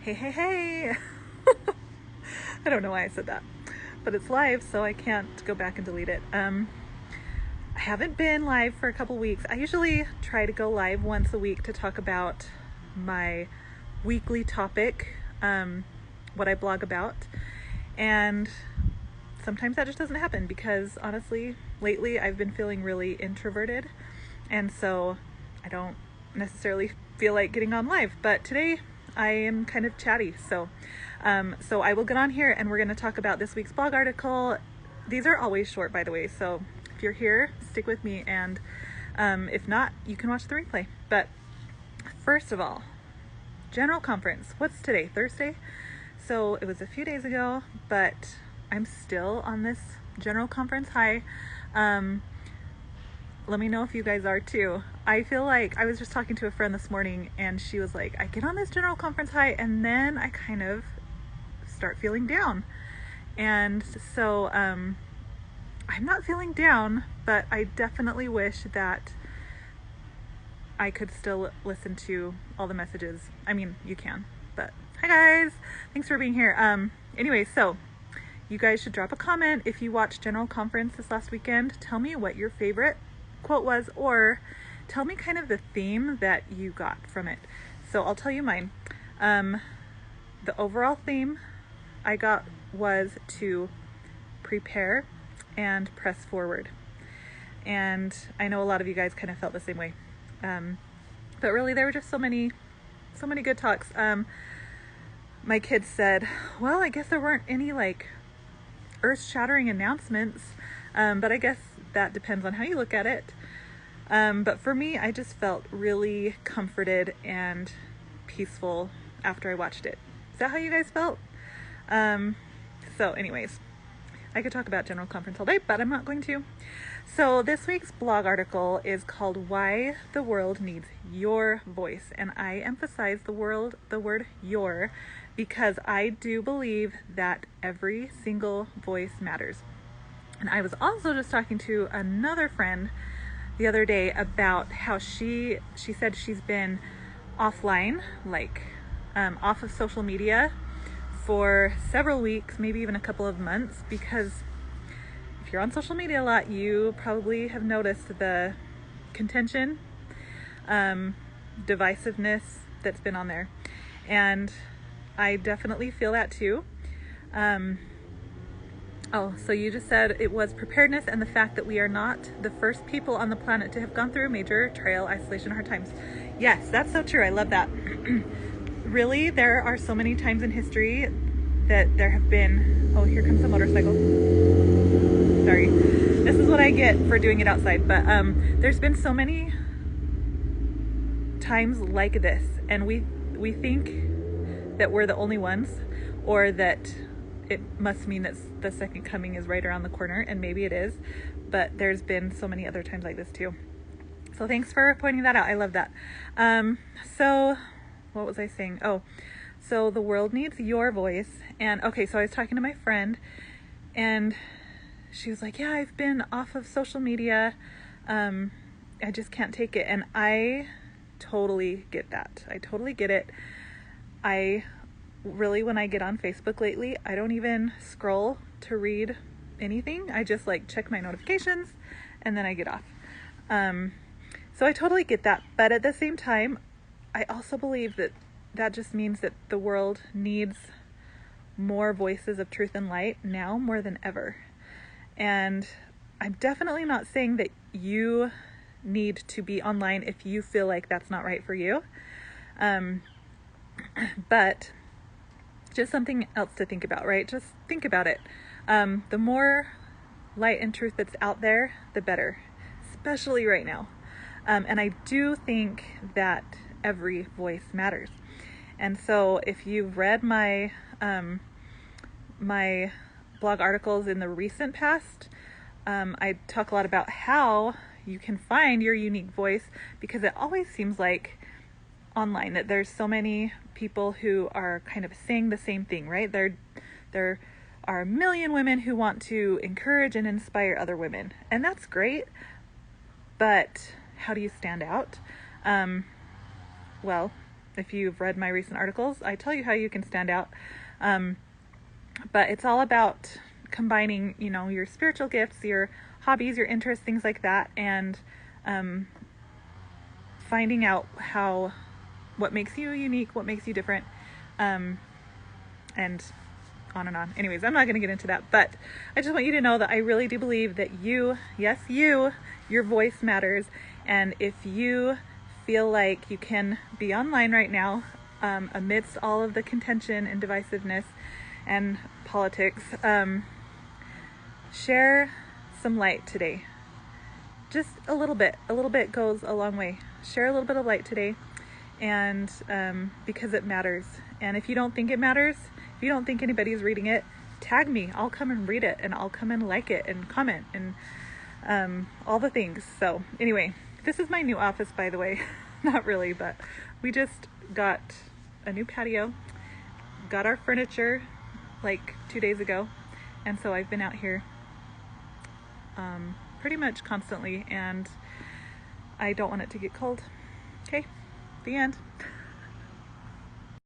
Hey, hey, hey. I don't know why I said that, but it's live, so I can't go back and delete it. I haven't been live for a couple weeks. I usually try to go live once a week to talk about my weekly topic, what I blog about. And sometimes that just doesn't happen because honestly, lately I've been feeling really introverted. And so I don't necessarily feel like getting on live, but today I am kind of chatty. So I will get on here and we're going to talk about this week's blog article. These are always short, by the way. So if you're here, stick with me. And if not, you can watch the replay. But first of all, General Conference. What's today? Thursday? So it was a few days ago, but I'm still on this General Conference high. Let me know if you guys are too. I feel like I was just talking to a friend this morning and she was like, I get on this General Conference high and then I kind of start feeling down. And so I'm not feeling down, but I definitely wish that I could still listen to all the messages. I mean, you can, but hi guys, thanks for being here. Anyway, so you guys should drop a comment if you watched General Conference this last weekend. Tell me what your favorite quote was, or tell me kind of the theme that you got from it. So I'll tell you mine. The overall theme I got was to prepare and press forward. And I know a lot of you guys kind of felt the same way. But really there were just so many good talks. My kids said, well, I guess there weren't any like earth-shattering announcements, but I guess that depends on how you look at it. But for me, I just felt really comforted and peaceful after I watched it. Is that how you guys felt? So anyways, I could talk about General Conference all day, but I'm not going to. So this week's blog article is called Why the World Needs Your Voice. And I emphasize the word your, because I do believe that every single voice matters. And I was also just talking to another friend the other day about how she said she's been offline, like off of social media for several weeks, maybe even a couple of months, because if you're on social media a lot, you probably have noticed the contention, divisiveness that's been on there. And I definitely feel that too. So you just said it was preparedness and the fact that we are not the first people on the planet to have gone through a major trial, isolation, hard times. Yes, that's so true. I love that. Really, there are so many times in history that there have been... Oh, here comes a motorcycle. Sorry. This is what I get for doing it outside. But there's been so many times like this, and we think that we're the only ones, or that it must mean that the second coming is right around the corner, and maybe it is, but there's been so many other times like this too. So thanks for pointing that out. I love that. So what was I saying? Oh, so the world needs your voice. And okay, so I was talking to my friend and she was like, yeah, I've been off of social media. I just can't take it. And I totally get that. I totally get it. When I get on Facebook lately, I don't even scroll to read anything. I just like check my notifications and then I get off. So I totally get that. But at the same time, I also believe that just means that the world needs more voices of truth and light now more than ever. And I'm definitely not saying that you need to be online if you feel like that's not right for you. But just something else to think about, right? Just think about it. The more light and truth that's out there, the better, especially right now. And I do think that every voice matters. And so if you've read my my blog articles in the recent past, I talk a lot about how you can find your unique voice, because it always seems like online that there's so many people who are kind of saying the same thing, right? There are a million women who want to encourage and inspire other women, and that's great, but how do you stand out? Well, if you've read my recent articles, I tell you how you can stand out. But it's all about combining, you know, your spiritual gifts, your hobbies, your interests, things like that, and finding out what makes you unique, what makes you different, and on and on. Anyways, I'm not going to get into that, but I just want you to know that I really do believe that you, yes, your voice matters. And if you feel like you can be online right now, amidst all of the contention and divisiveness and politics, share some light today. Just a little bit goes a long way. Share a little bit of light today, and because it matters. And if you don't think it matters, if you don't think anybody's reading it, tag me. I'll come and read it, and I'll come and like it and comment and all the things. So anyway, this is my new office, by the way. Not really, but we just got a new patio, got our furniture like 2 days ago, and so I've been out here pretty much constantly, and I don't want it to get cold. Okay, the end.